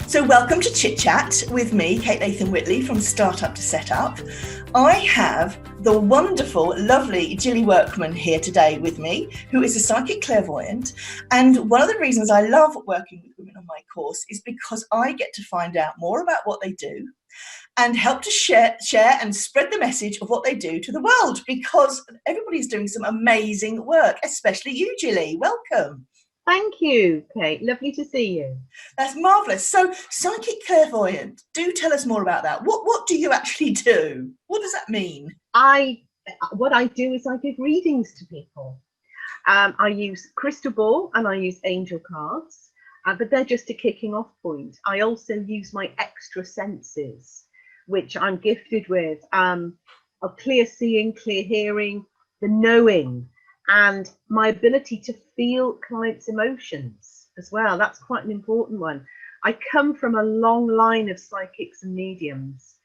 So welcome to Chit Chat with me, Kate Latham-Whitley from Startup to Setup. I have the wonderful, lovely Gilly Workman here today with me, who is a psychic clairvoyant. And one of the reasons I love working with women on my course is because I get to find out more about what they do and help to share and spread the message of what they do to the world, because everybody's doing some amazing work, especially you, Gilly. Welcome. Thank you, Kate. Lovely to see you. That's marvellous. So, psychic clairvoyant, do tell us more about that. What do you actually do? What does that mean? What I do is I give readings to people. I use crystal ball and I use angel cards, but they're just a kicking off point. I also use my extra senses, which I'm gifted with, of clear seeing, clear hearing, the knowing, and my ability to feel clients' emotions as well. That's quite an important one. I come from a long line of psychics and mediums.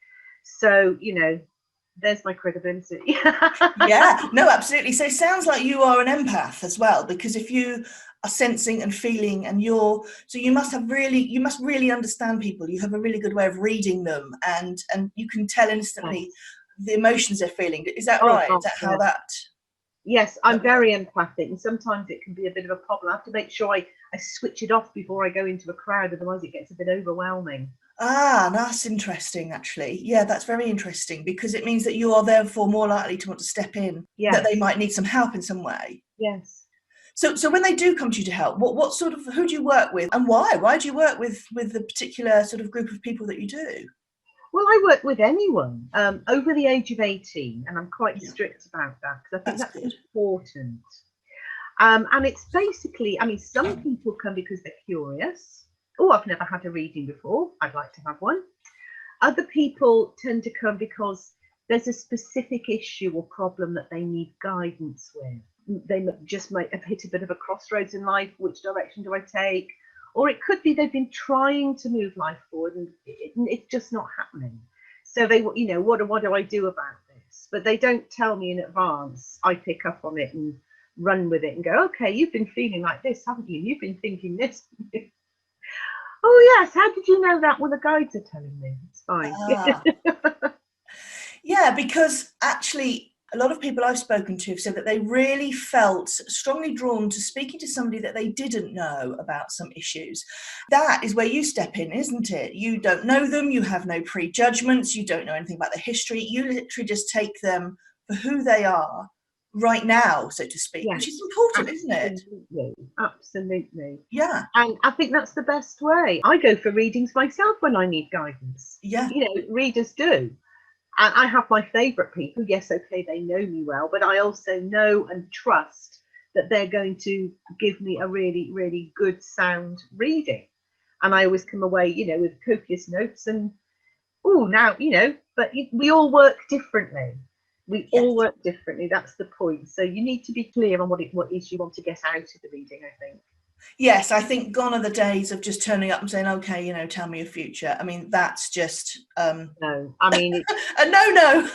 So, you know, there's my credibility. Yeah, no, absolutely. So it sounds like you are an empath as well, because if you are sensing and feeling and you must really understand people. You have a really good way of reading them, and you can tell instantly the emotions they're feeling. Is that right? Is that how that... Yes, I'm very empathic, and sometimes it can be a bit of a problem. I have to make sure I switch it off before I go into a crowd, otherwise it gets a bit overwhelming. Ah, that's interesting, actually. Yeah, that's very interesting, because it means that you are therefore more likely to want to step in, that they might need some help in some way. Yes. So when they do come to you to help, what sort of, who do you work with, and why? Why do you work with the particular sort of group of people that you do? Well, I work with anyone over the age of 18, and I'm quite strict about that because I think that's important. And it's basically, I mean, some people come because they're curious. Oh, I've never had a reading before, I'd like to have one. Other people tend to come because there's a specific issue or problem that they need guidance with. They just might have hit a bit of a crossroads in life. Which direction do I take? Or it could be they've been trying to move life forward and it's just not happening. So they, you know, what do I do about this? But they don't tell me in advance. I pick up on it and run with it and go, okay, you've been feeling like this, haven't you? You've been thinking this. Oh yes, how did you know that? Well, the guides are telling me. It's fine. Yeah, because actually a lot of people I've spoken to have said that they really felt strongly drawn to speaking to somebody that they didn't know about some issues. That is where you step in, isn't it? You don't know them, you have no prejudgments, you don't know anything about their history. You literally just take them for who they are right now, so to speak, which is important, isn't it? Absolutely. Yeah. And I think that's the best way. I go for readings myself when I need guidance. Yeah. You know, readers do. And I have my favourite people. Yes, okay, they know me well, but I also know and trust that they're going to give me a really, really good sound reading. And I always come away, you know, with copious notes and, now, you know, but we all work differently. We all work differently. That's the point. So you need to be clear on what is you want to get out of the reading, I think. Yes, I think gone are the days of just turning up and saying, okay, you know, tell me your future. I mean, that's just... No, I mean... It's... a no-no.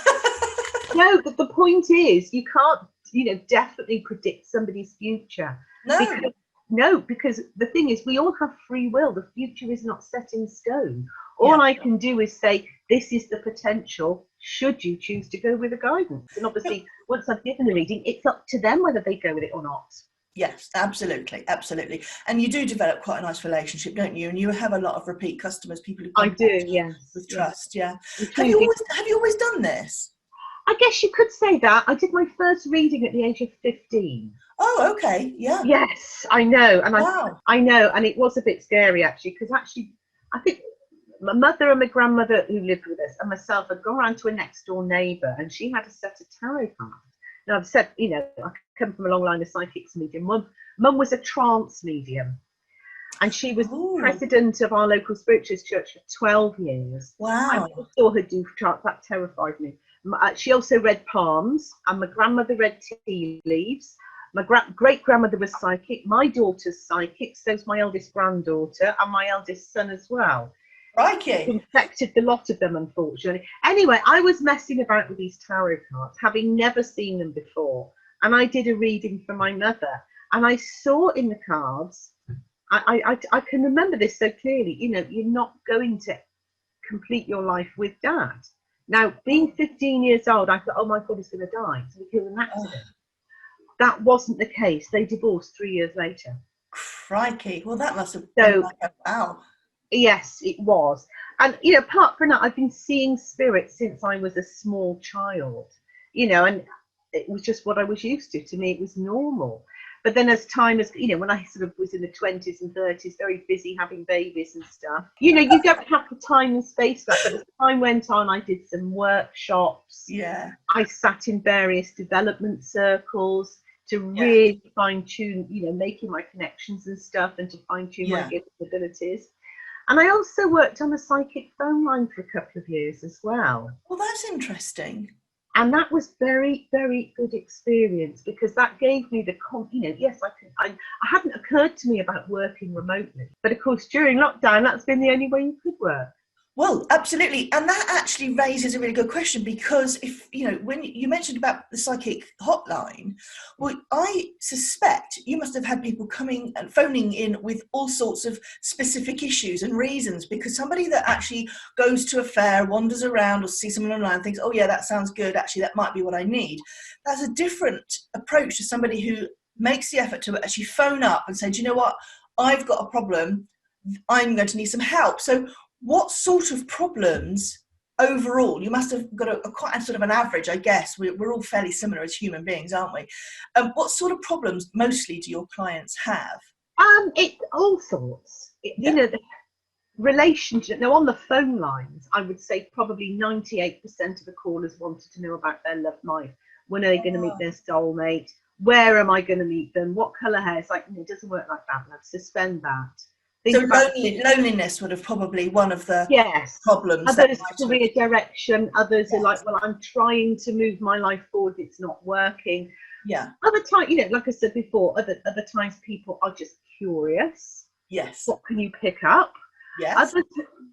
No, but the point is, you can't, you know, definitely predict somebody's future. Because the thing is, we all have free will. The future is not set in stone. All I can do is say, this is the potential, should you choose to go with the guidance. And obviously, once I've given the reading, it's up to them whether they go with it or not. Yes, absolutely, absolutely. And you do develop quite a nice relationship, don't you? And you have a lot of repeat customers, people who come with trust. Yeah. Have you always done this? I guess you could say that. I did my first reading at the age of 15. Oh, okay. Yeah. Yes, I know. And I know. And it was a bit scary, actually, because I think my mother and my grandmother who lived with us and myself had gone around to a next door neighbour, and she had a set of tarot cards. Now, I've said, you know, I come from a long line of psychics medium. Mum was a trance medium, and she was president of our local spiritualist church for 12 years. Wow. I never saw her do trance. That terrified me. She also read palms, and my grandmother read tea leaves. My great-grandmother was psychic. My daughter's psychic, so's my eldest granddaughter, and my eldest son as well. Crikey. Infected the lot of them, unfortunately. Anyway, I was messing about with these tarot cards, having never seen them before. And I did a reading for my mother. And I saw in the cards I can remember this so clearly. You know, you're not going to complete your life with dad. Now, being 15 years old, I thought, oh my God, he's going to die. So he killed an accident. That wasn't the case. They divorced 3 years later. Crikey. Well, that must have been like a wow. Yes, it was. And, you know, apart from that, I've been seeing spirits since I was a small child, you know, and it was just what I was used to. To me, it was normal. But then as time has, you know, when I sort of was in the 20s and 30s, very busy having babies and stuff, you know, you don't have the time and space for that. But as time went on, I did some workshops. Yeah. I sat in various development circles to really fine tune, you know, making my connections and stuff, and to fine tune my gifts and abilities. And I also worked on a psychic phone line for a couple of years as well. Well, that's interesting. And that was very, very good experience, because that gave me the, you know, yes, I hadn't occurred to me about working remotely. But of course, during lockdown, that's been the only way you could work. Well, absolutely. And that actually raises a really good question, because if, you know, when you mentioned about the psychic hotline, well, I suspect you must have had people coming and phoning in with all sorts of specific issues and reasons, because somebody that actually goes to a fair, wanders around, or sees someone online, thinks, oh yeah, that sounds good. Actually, that might be what I need. That's a different approach to somebody who makes the effort to actually phone up and say, do you know what? I've got a problem. I'm going to need some help. So what sort of problems overall? You must have got a quite a sort of an average, I guess. We're all fairly similar as human beings, aren't we? What sort of problems mostly do your clients have? It all sorts. You know, the relationship. Now, on the phone lines, I would say probably 98% of the callers wanted to know about their love life. When are they going to meet their soulmate? Where am I going to meet them? What colour hair? It's like, it doesn't work like that. Let's suspend that. So loneliness would have probably one of the problems. Others career direction. Others are like, well, I'm trying to move my life forward. It's not working. Yeah. Other times, you know, like I said before, other times people are just curious. Yes. What can you pick up? Yes. Others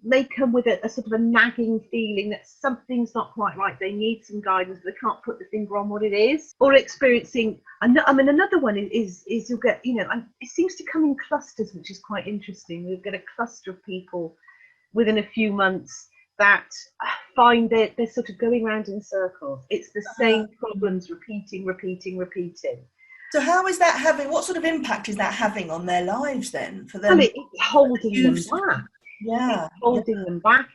may come with a sort of a nagging feeling that something's not quite right. They need some guidance. They can't put the finger on what it is. Or experiencing, I mean, another one is you'll get, you know, it seems to come in clusters, which is quite interesting. You'll get a cluster of people within a few months that find that they're sort of going around in circles. It's the same problems repeating. So how is that having, what sort of impact is that having on their lives then for them? Well, it's holding them back. Yeah. It's holding them back.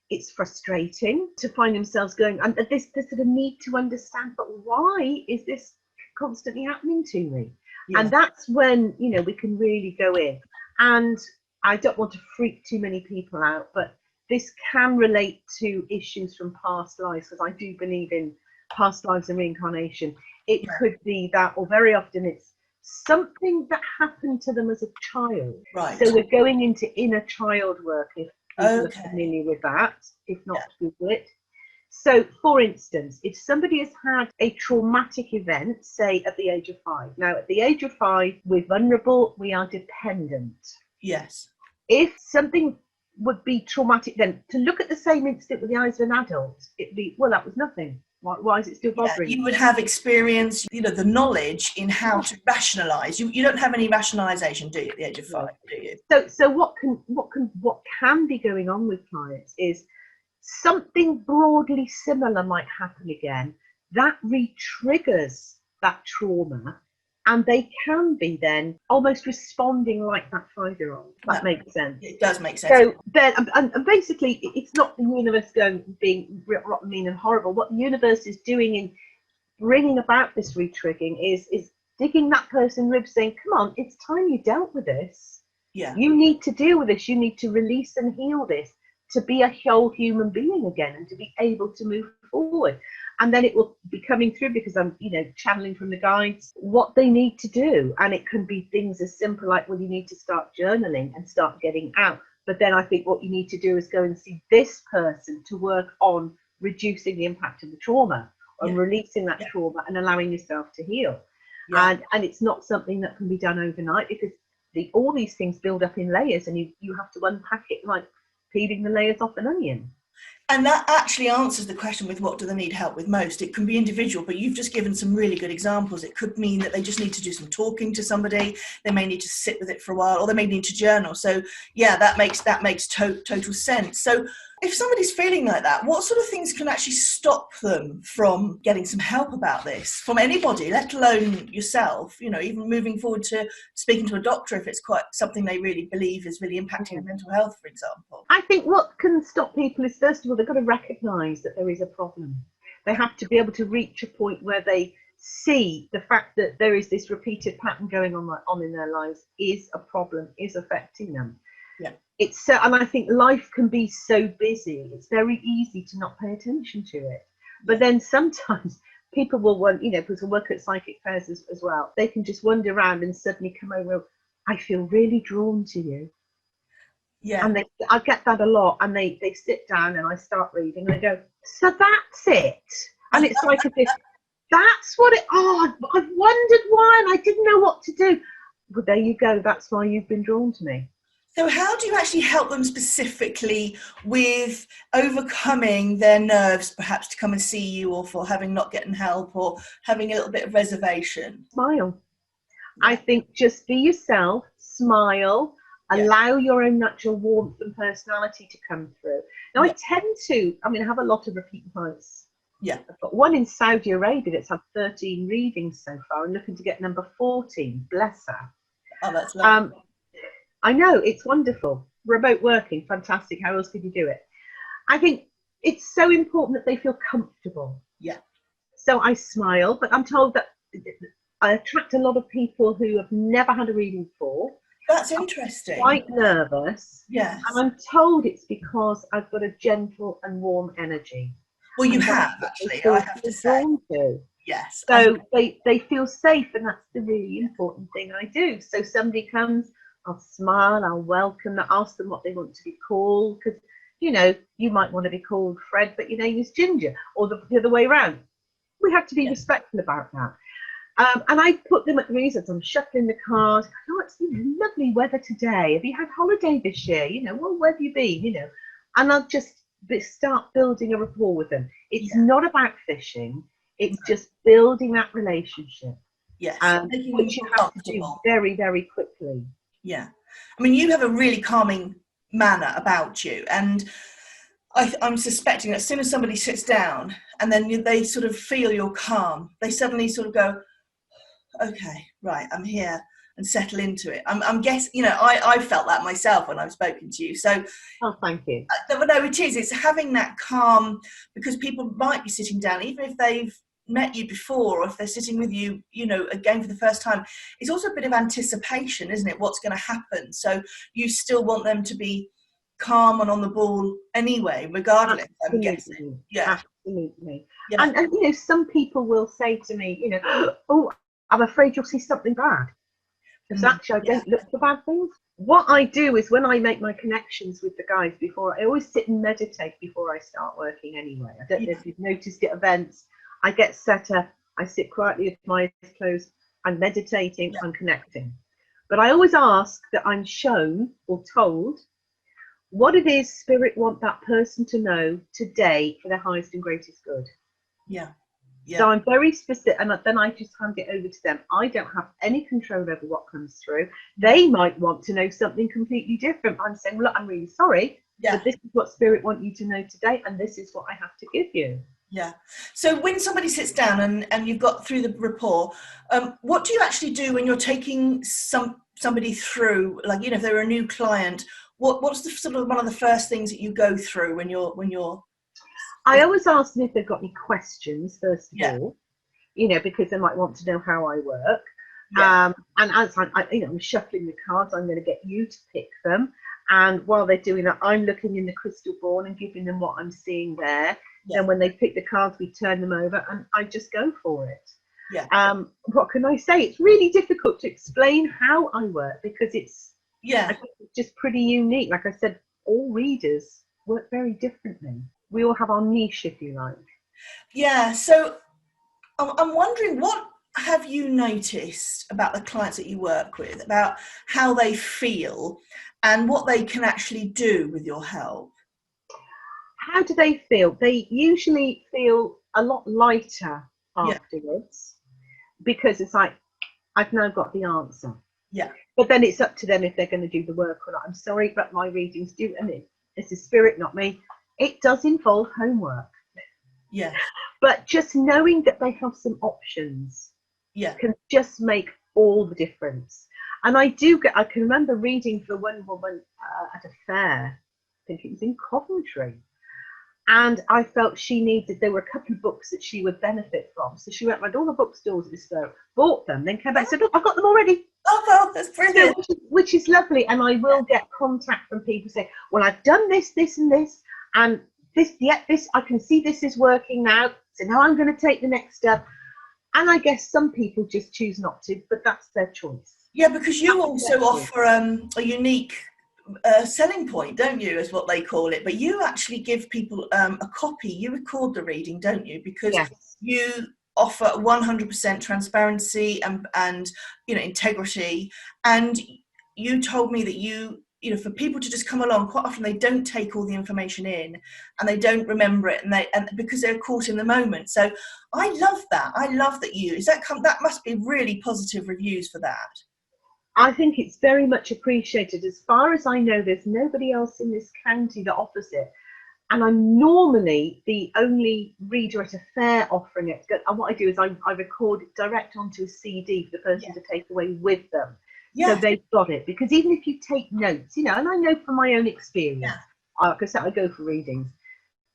It's frustrating to find themselves going, and this sort of need to understand, but why is this constantly happening to me? Yeah. And that's when, you know, we can really go in. And I don't want to freak too many people out, but this can relate to issues from past lives, because I do believe in past lives and reincarnation. It could be that, or very often it's something that happened to them as a child. Right. So we're going into inner child work, if people are familiar with that. If not, Google it. So, for instance, if somebody has had a traumatic event, say at the age of 5. Now, at the age of 5, we're vulnerable, we are dependent. Yes. If something would be traumatic, then to look at the same incident with the eyes of an adult, it'd be, well, that was nothing. Why is it still bothering you? You would have experience, you know, the knowledge in how to rationalise. You don't have any rationalisation, do you, at the age of 5, do you? So what can be going on with clients is something broadly similar might happen again. That re-triggers that trauma, and they can be then almost responding like that 5-year-old. That makes sense. It does make sense. So then, and basically, it's not the universe being rotten, mean, and horrible. What the universe is doing in bringing about this re-triggering is digging that person ribs, saying, "Come on, it's time you dealt with this. Yeah, you need to deal with this. You need to release and heal this to be a whole human being again, and to be able to move forward." And then it will be coming through, because I'm, you know, channeling from the guides what they need to do. And it can be things as simple like, well, you need to start journaling and start getting out. But then I think what you need to do is go and see this person to work on reducing the impact of the trauma, and releasing that trauma and allowing yourself to heal. And it's not something that can be done overnight, because all these things build up in layers, and you have to unpack it like peeling the layers off an onion. And that actually answers the question with what do they need help with most. It can be individual, but you've just given some really good examples. It could mean that they just need to do some talking to somebody. They may need to sit with it for a while, or they may need to journal. So yeah, that makes total sense. So if somebody's feeling like that, what sort of things can actually stop them from getting some help about this from anybody, let alone yourself, you know, even moving forward to speaking to a doctor if it's quite something they really believe is really impacting their mental health, for example? I think what can stop people is, first of all, they've got to recognise that there is a problem. They have to be able to reach a point where they see the fact that there is this repeated pattern going on in their lives is a problem, is affecting them. Yeah. It's and I think life can be so busy, it's very easy to not pay attention to it. But then sometimes people will want, you know, people work at psychic fairs as well, they can just wander around and suddenly come over, I feel really drawn to you. Yeah. And I get that a lot, and they sit down and I start reading and I go, so that's it. And it's like, that's what it, oh, I've wondered why and I didn't know what to do. Well, there you go, that's why you've been drawn to me. So how do you actually help them specifically with overcoming their nerves, perhaps to come and see you, or for having not getting help, or having a little bit of reservation? Smile. I think just be yourself, smile, allow your own natural warmth and personality to come through. Now, I tend to, I mean, I have a lot of repeat clients. Yeah. I've got one in Saudi Arabia that's had 13 readings so far and looking to get number 14, bless her. Oh, that's lovely. I know, it's wonderful. Remote working, fantastic. How else could you do it? I think it's so important that they feel comfortable. Yeah. So I smile, but I'm told that I attract a lot of people who have never had a reading before. That's interesting. Quite nervous. Yes. And I'm told it's because I've got a gentle and warm energy. Well, you have, actually, I have to say. Yes. So they feel safe, and that's the really important thing I do. So somebody comes, I'll smile, I'll welcome them, ask them what they want to be called, because, you know, you might want to be called Fred, but your name is Ginger, or the other way around. We have to be respectful about that. And I put them at the reasons. I'm shuffling the cards. Oh, it's, you know, lovely weather today. Have you had holiday this year? You know, well, where have you been? You know, and I'll just start building a rapport with them. It's not about fishing. It's just building that relationship. Yes, which you have to do very, very quickly. Yeah, I mean, you have a really calming manner about you, and I'm suspecting that as soon as somebody sits down and then they sort of feel you're calm, they suddenly sort of go, okay, right, I'm here, and settle into it. I'm guessing, you know, I felt that myself when I've spoken to you. So, oh, thank you. No, it's having that calm, because people might be sitting down, even if they've met you before, or if they're sitting with you, you know, again for the first time. It's also a bit of anticipation, isn't it? What's going to happen? So you still want them to be calm and on the ball anyway, regardless. Absolutely. I'm guessing. Yeah, absolutely. Yeah. And you know, some people will say to me, you know, oh, I'm afraid you'll see something bad. Because actually, I don't look for bad things. What I do is, when I make my connections with the guys before, I always sit and meditate before I start working anyway. I don't know if you've noticed at events, I get set up, I sit quietly with my eyes closed, I'm meditating, I'm connecting. But I always ask that I'm shown or told what it is Spirit want that person to know today for their highest and greatest good. Yeah. So I'm very specific, and then I just hand it over to them. I don't have any control over what comes through. They might want to know something completely different. I'm saying, look, I'm really sorry, but this is what Spirit want you to know today, and this is what I have to give you. Yeah. So when somebody sits down and you've got through the rapport, what do you actually do when you're taking somebody through, like, you know, if they're a new client, what's the sort of one of the first things that you go through when you're I always ask them if they've got any questions, first of all, you know, because they might want to know how I work. And as I'm shuffling the cards, I'm going to get you to pick them. And while they're doing that, I'm looking in the crystal ball and giving them what I'm seeing there. Then when they pick the cards, we turn them over and I just go for it. What can I say? It's really difficult to explain how I work, because it's just pretty unique. Like I said, all readers work very differently. We all have our niche, if you like. Yeah, so I'm wondering, what have you noticed about the clients that you work with, about how they feel and what they can actually do with your help? how do they feel? They usually feel a lot lighter Yeah. afterwards because it's like, I've now got the answer. Yeah. But then it's up to them if they're going to do the work or not. I'm sorry, but my readings do, and it's the spirit, not me. It does involve homework. Yeah. But just knowing that they have some options can just make all the difference. And I can remember reading for one woman at a fair, I think it was in Coventry. And I felt there were a couple of books that she would benefit from. So she went around all the bookstores at this fair, bought them, then came back and said, look, I've got them already. Oh, well, that's brilliant. So, which is lovely. And I will get contact from people saying, well, I've done this, this, and this. And this, I can see this is working now. So now I'm going to take the next step. And I guess some people just choose not to, but that's their choice. Yeah, because you also offer a unique selling point, don't you, is what they call it. But you actually give people a copy. You record the reading, don't you? Because you offer 100% transparency and integrity. And you told me that for people to just come along, quite often they don't take all the information in and they don't remember it, and because they're caught in the moment. So I love that. I love that that must be really positive reviews for that. I think it's very much appreciated. As far as I know, there's nobody else in this county that offers it. And I'm normally the only reader at a fair offering it. And what I do is I record it direct onto a CD for the person to take away with them. So they've got it. Because even if you take notes, and I know from my own experience, because I go for readings,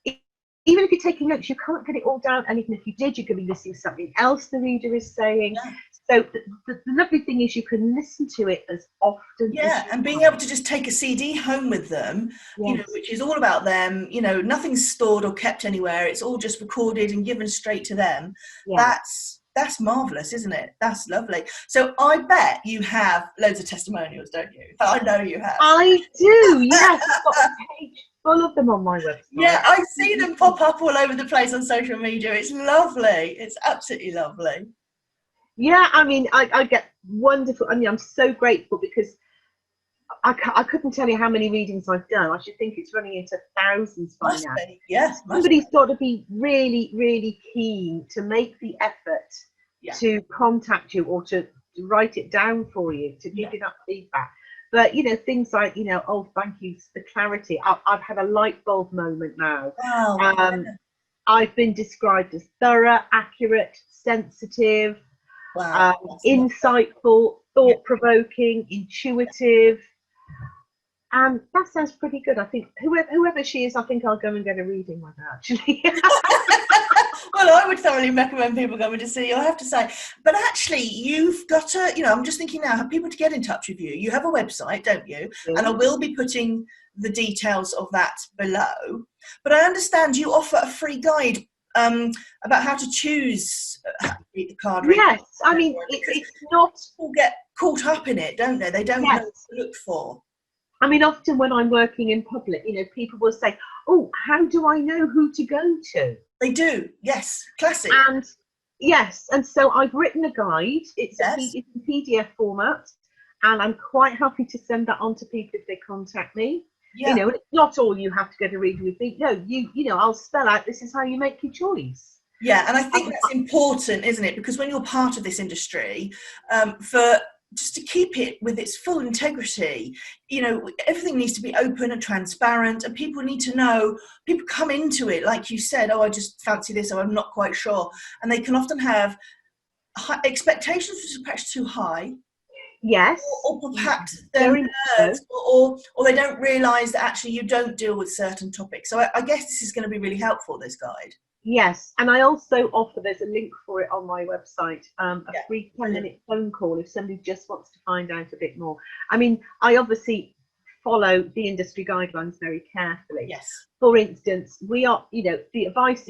even if you're taking notes, you can't get it all down. And even if you did, you're going to be listening to something else the reader is saying. Yeah. So the lovely thing is you can listen to it as often and being able to just take a CD home with them, which is all about them, nothing's stored or kept anywhere. It's all just recorded and given straight to them. Yeah. That's marvellous, isn't it? That's lovely. So I bet you have loads of testimonials, don't you? I know you have. I do, yes. I've got a page full of them on my website. Yeah, I see them pop up all over the place on social media. It's lovely. It's absolutely lovely. Yeah, I mean, I get wonderful. I mean, I'm so grateful because I couldn't tell you how many readings I've done. I should think it's running into thousands by now. Yes. Somebody's got to be really, really keen to make the effort to contact you or to write it down for you, to give you that feedback. But, things like, oh, thank you for the clarity. I've had a light bulb moment now. Wow. I've been described as thorough, accurate, sensitive, insightful, thought-provoking, intuitive. And that sounds pretty good. I think whoever she is, I think I'll go and get a reading with her, actually. Well, I would thoroughly recommend people coming to see you, I have to say. But actually, you've got to, I'm just thinking now, have people to get in touch with you. You have a website, don't you? Yeah. And I will be putting the details of that below. But I understand you offer a free guide about how to choose the card reading. Yes, I mean, it's not... People get caught up in it, don't they? They don't know what to look for. I mean, often when I'm working in public, people will say, oh, how do I know who to go to? They do, yes, classic. And so I've written a guide. It's in PDF format, and I'm quite happy to send that on to people if they contact me. Yeah. It's not all you have to get a reading with me. No, I'll spell out this is how you make your choice. Yeah, and I think that's important, isn't it? Because when you're part of this industry, just to keep it with its full integrity, everything needs to be open and transparent, and people need to know. People come into it, like you said, oh, I just fancy this, or I'm not quite sure, and they can often have expectations which are perhaps too high. Yes. Or perhaps they're nerds, or they don't realise that actually you don't deal with certain topics. So I guess this is going to be really helpful, this guide. Yes, and I also offer, there's a link for it on my website, a free 10-minute phone call if somebody just wants to find out a bit more. I mean, I obviously follow the industry guidelines very carefully. Yes. For instance, we are, the advice,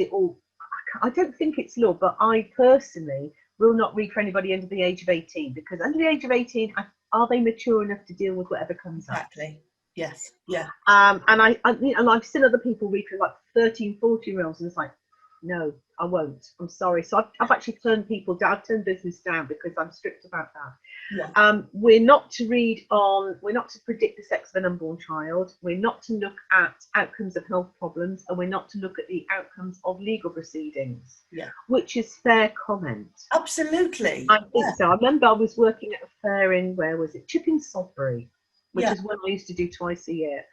I don't think it's law, but I personally will not read for anybody under the age of 18, because under the age of 18, are they mature enough to deal with whatever comes up? Exactly. Yes. Yeah. And I've seen other people read for like 13, 14-year-olds, and it's like, no, I won't. I'm sorry. So I've actually turned people down. I've turned business down because I'm strict about that. Yeah. We're not to we're not to predict the sex of an unborn child. We're not to look at outcomes of health problems, and we're not to look at the outcomes of legal proceedings. Yeah. Which is fair comment. Absolutely. I think so. I remember I was working at a fair in, where was it? Chipping Sodbury, which is one I used to do twice a year.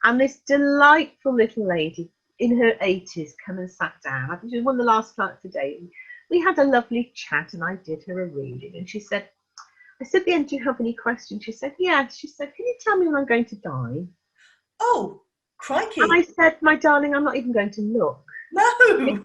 And this delightful little lady in her 80s come and sat down. I think she was one of the last clients today. We had a lovely chat and I did her a reading. And she said, I said at the end, do you have any questions? She said, yeah. She said, can you tell me when I'm going to die? Oh, crikey. And I said, my darling, I'm not even going to look. No. Because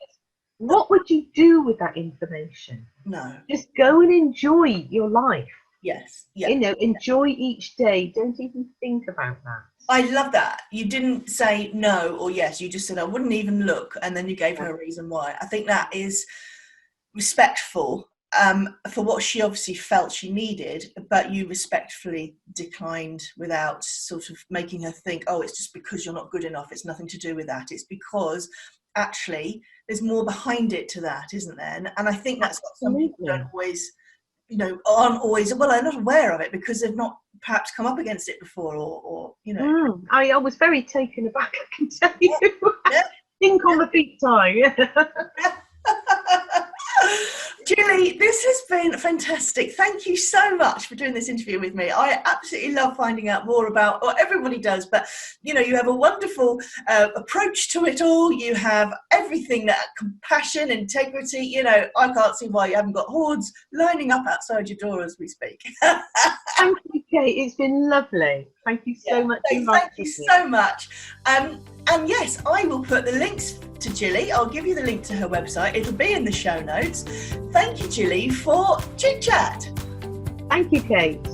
what would you do with that information? No. Just go and enjoy your life. Yes. Yeah. You know, enjoy each day. Don't even think about that. I love that. You didn't say no or yes. You just said, I wouldn't even look. And then you gave her a reason why. I think that is respectful for what she obviously felt she needed, but you respectfully declined without sort of making her think, oh, it's just because you're not good enough. It's nothing to do with that. It's because actually there's more behind it to that, isn't there? And I think that's what some people don't always, aren't always, well, I'm not aware of it because they've not perhaps come up against it before or I was very taken aback, I can tell you. Yeah. Think on the feet time. Gilly, this has been fantastic. Thank you so much for doing this interview with me. I absolutely love finding out more about, or everybody does, but you have a wonderful approach to it all. You have everything, that compassion, integrity. I can't see why you haven't got hordes lining up outside your door as we speak. Thank you, Kate. It's been lovely. Thank you so much. Thank you so much. And yes, I will put the links to Gilly. I'll give you the link to her website. It'll be in the show notes. Thank you, Gilly, for Chit Chat. Thank you, Kate.